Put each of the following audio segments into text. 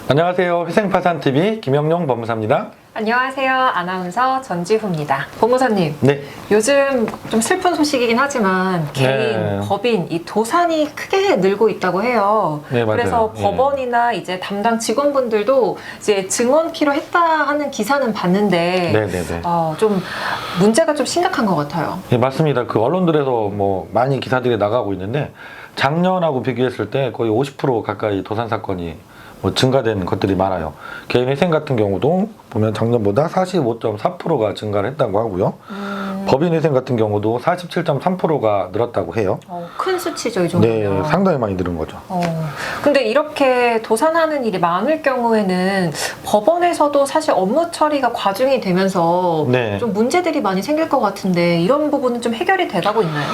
안녕하세요. 회생파산TV 김영용 법무사입니다. 안녕하세요. 아나운서 전지후입니다. 법무사님, 네. 요즘 좀 슬픈 소식이긴 하지만 개인, 법인, 이 도산이 크게 늘고 있다고 해요. 네, 맞아요. 그래서 법원이나 이제 담당 직원분들도 이제 증언 필요했다 하는 기사는 봤는데 네네네. 좀 문제가 좀 심각한 것 같아요. 네, 맞습니다. 그 언론들에서 뭐 많이 기사들이 나가고 있는데 작년하고 비교했을 때 거의 50% 가까이 도산 사건이 증가된 것들이 많아요. 개인 회생 같은 경우도 보면 작년보다 45.4%가 증가를 했다고 하고요. 법인 회생 같은 경우도 47.3%가 늘었다고 해요. 큰 수치죠, 이 정도면. 네, 상당히 많이 늘은 거죠. 근데 이렇게 도산하는 일이 많을 경우에는 법원에서도 사실 업무 처리가 과중이 되면서 네. 좀 문제들이 많이 생길 것 같은데 이런 부분은 좀 해결이 돼가고 있나요?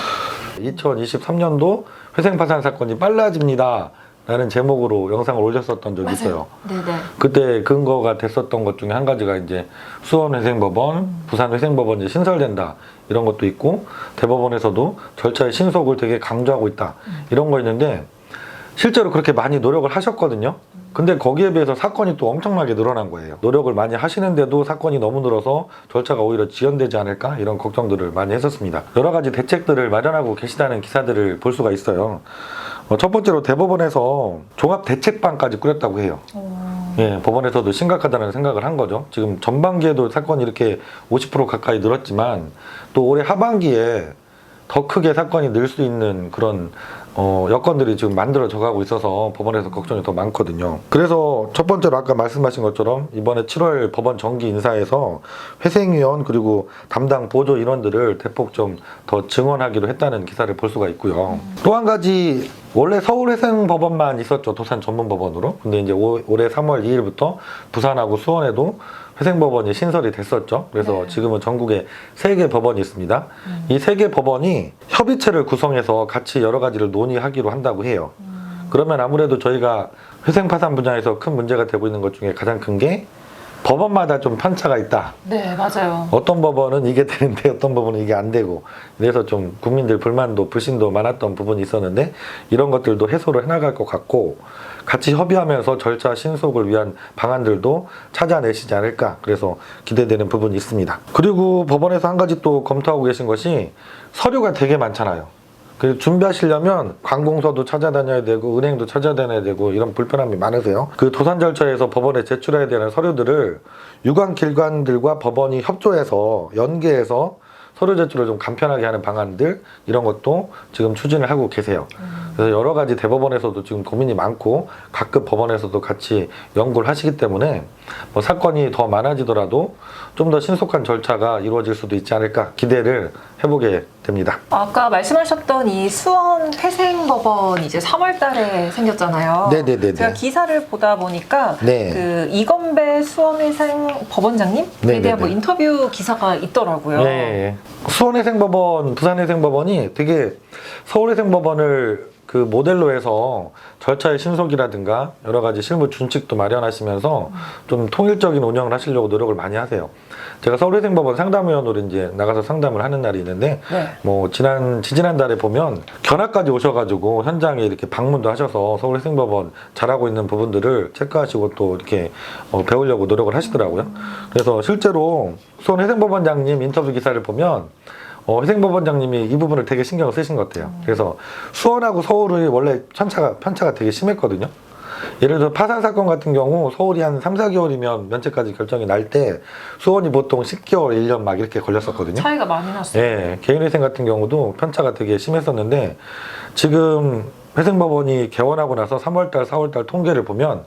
2023년도 회생파산 사건이 빨라집니다 라는 제목으로 영상을 올렸었던 적이 있어요. 네네. 그때 근거가 됐었던 것 중에 한 가지가 이제 수원회생법원, 부산회생법원이 신설된다 이런 것도 있고, 대법원에서도 절차의 신속을 되게 강조하고 있다 이런 거 있는데, 실제로 그렇게 많이 노력을 하셨거든요. 근데 거기에 비해서 사건이 또 엄청나게 늘어난 거예요. 노력을 많이 하시는데도 사건이 너무 늘어서 절차가 오히려 지연되지 않을까 이런 걱정들을 많이 했었습니다. 여러 가지 대책들을 마련하고 계시다는 기사들을 볼 수가 있어요. 첫 번째로 대법원에서 종합대책반까지 꾸렸다고 해요. 예, 법원에서도 심각하다는 생각을 한 거죠. 지금 전반기에도 사건이 이렇게 50% 가까이 늘었지만 또 올해 하반기에 더 크게 사건이 늘 수 있는 그런 여건들이 지금 만들어져 가고 있어서 법원에서 걱정이 더 많거든요. 그래서 첫 번째로 아까 말씀하신 것처럼 이번에 7월 법원 정기 인사에서 회생위원 그리고 담당 보조 인원들을 대폭 좀 더 증원하기로 했다는 기사를 볼 수가 있고요. 또 한 가지, 원래 서울회생법원만 있었죠, 도산 전문법원으로. 근데 이제 올해 3월 2일부터 부산하고 수원에도 회생법원이 신설이 됐었죠. 그래서 지금은 전국에 3개 법원이 있습니다. 이 3개 법원이 협의체를 구성해서 같이 여러 가지를 논의하기로 한다고 해요. 그러면 아무래도 저희가 회생파산 분야에서 큰 문제가 되고 있는 것 중에 가장 큰 게 법원마다 좀 편차가 있다. 네, 맞아요. 어떤 법원은 이게 되는데 어떤 법원은 이게 안 되고, 그래서 좀 국민들 불만도 불신도 많았던 부분이 있었는데 이런 것들도 해소를 해나갈 것 같고, 같이 협의하면서 절차 신속을 위한 방안들도 찾아내시지 않을까, 그래서 기대되는 부분이 있습니다. 그리고 법원에서 한 가지 또 검토하고 계신 것이 서류가 되게 많잖아요. 그 준비하시려면 관공서도 찾아다녀야 되고 은행도 찾아다녀야 되고 이런 불편함이 많으세요. 그 도산 절차에서 법원에 제출해야 되는 서류들을 유관기관들과 법원이 협조해서 연계해서 서류 제출을 좀 간편하게 하는 방안들, 이런 것도 지금 추진을 하고 계세요. 그래서 여러 가지 대법원에서도 지금 고민이 많고 각급 법원에서도 같이 연구를 하시기 때문에 뭐 사건이 더 많아지더라도 좀 더 신속한 절차가 이루어질 수도 있지 않을까 기대를 해보게 됩니다. 아까 말씀하셨던 이 수원 회생법원 이제 3월 달에 생겼잖아요. 네네네. 제가 기사를 보다 보니까 네. 그 이건배 수원회생법원장님에 네네네. 대한 뭐 인터뷰 기사가 있더라고요. 네. 수원회생법원, 부산회생법원이 되게 서울회생법원을 그 모델로 해서 절차의 신속이라든가 여러 가지 실무 준칙도 마련하시면서 좀 통일적인 운영을 하시려고 노력을 많이 하세요. 제가 서울회생법원 상담위원으로 이제 나가서 상담을 하는 날이 있는데, 뭐 지지난달에 보면 견학까지 오셔가지고 현장에 이렇게 방문도 하셔서 서울회생법원 잘하고 있는 부분들을 체크하시고 또 이렇게 배우려고 노력을 하시더라고요. 그래서 실제로 수원회생법원장님 인터뷰 기사를 보면 회생법원장님이 이 부분을 되게 신경을 쓰신 것 같아요. 그래서 수원하고 서울이 원래 편차가 되게 심했거든요. 예를 들어 파산 사건 같은 경우 서울이 한 3, 4개월이면 면책까지 결정이 날 때 수원이 보통 10개월, 1년 막 이렇게 걸렸었거든요. 차이가 많이 났어요. 네, 개인회생 같은 경우도 편차가 되게 심했었는데 지금 회생법원이 개원하고 나서 3월달, 4월달 통계를 보면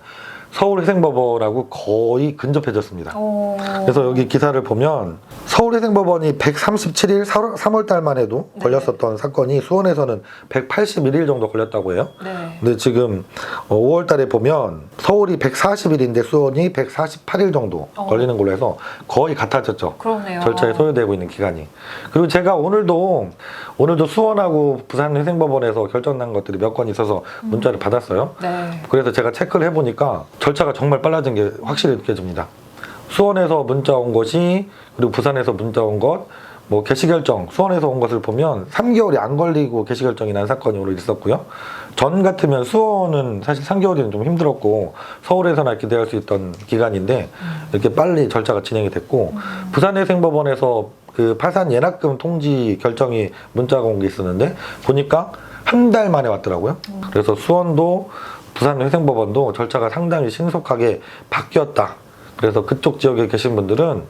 서울회생법원하고 거의 근접해졌습니다. 그래서 여기 기사를 보면 서울회생법원이 137일 3월달만 해도 걸렸었던 사건이 수원에서는 181일 정도 걸렸다고 해요. 근데 지금 5월달에 보면 서울이 140일인데 수원이 148일 정도 걸리는 걸로 해서 거의 같아졌죠. 그러네요. 절차에 소요되고 있는 기간이. 그리고 제가 오늘도 수원하고 부산회생법원에서 결정난 것들이 몇 건 있어서 문자를 받았어요. 그래서 제가 체크를 해보니까 절차가 정말 빨라진 게 확실히 느껴집니다. 수원에서 문자 온 것이, 그리고 부산에서 문자 온 것, 뭐 개시결정 수원에서 온 것을 보면 3개월이 안 걸리고 개시결정이 난 사건이 오늘 있었고요. 전 같으면 수원은 사실 3개월이면 좀 힘들었고 서울에서나 기대할 수 있던 기간인데 이렇게 빨리 절차가 진행이 됐고 부산회생법원에서 그 파산 예납금 통지 결정이 문자가 온 게 있었는데 보니까 한 달 만에 왔더라고요. 그래서 수원도 부산회생법원도 절차가 상당히 신속하게 바뀌었다. 그래서 그쪽 지역에 계신 분들은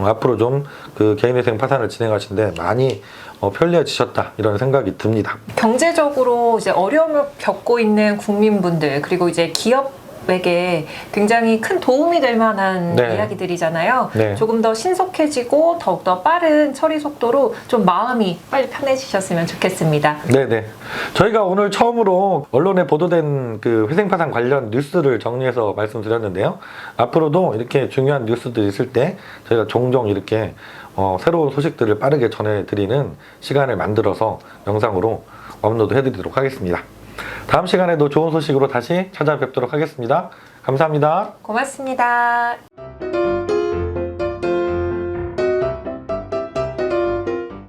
앞으로 좀 그 개인회생 파산을 진행하시는데 많이 편리해지셨다 이런 생각이 듭니다. 경제적으로 이제 어려움을 겪고 있는 국민분들 그리고 이제 기업에게 굉장히 큰 도움이 될 만한 네. 이야기들이잖아요. 네. 조금 더 신속해지고 더욱더 빠른 처리 속도로 좀 마음이 빨리 편해지셨으면 좋겠습니다. 네네. 저희가 오늘 처음으로 언론에 보도된 그 회생파산 관련 뉴스를 정리해서 말씀드렸는데요. 앞으로도 이렇게 중요한 뉴스들이 있을 때 저희가 종종 이렇게 새로운 소식들을 빠르게 전해드리는 시간을 만들어서 영상으로 업로드 해드리도록 하겠습니다. 다음 시간에도 좋은 소식으로 다시 찾아뵙도록 하겠습니다. 감사합니다. 고맙습니다.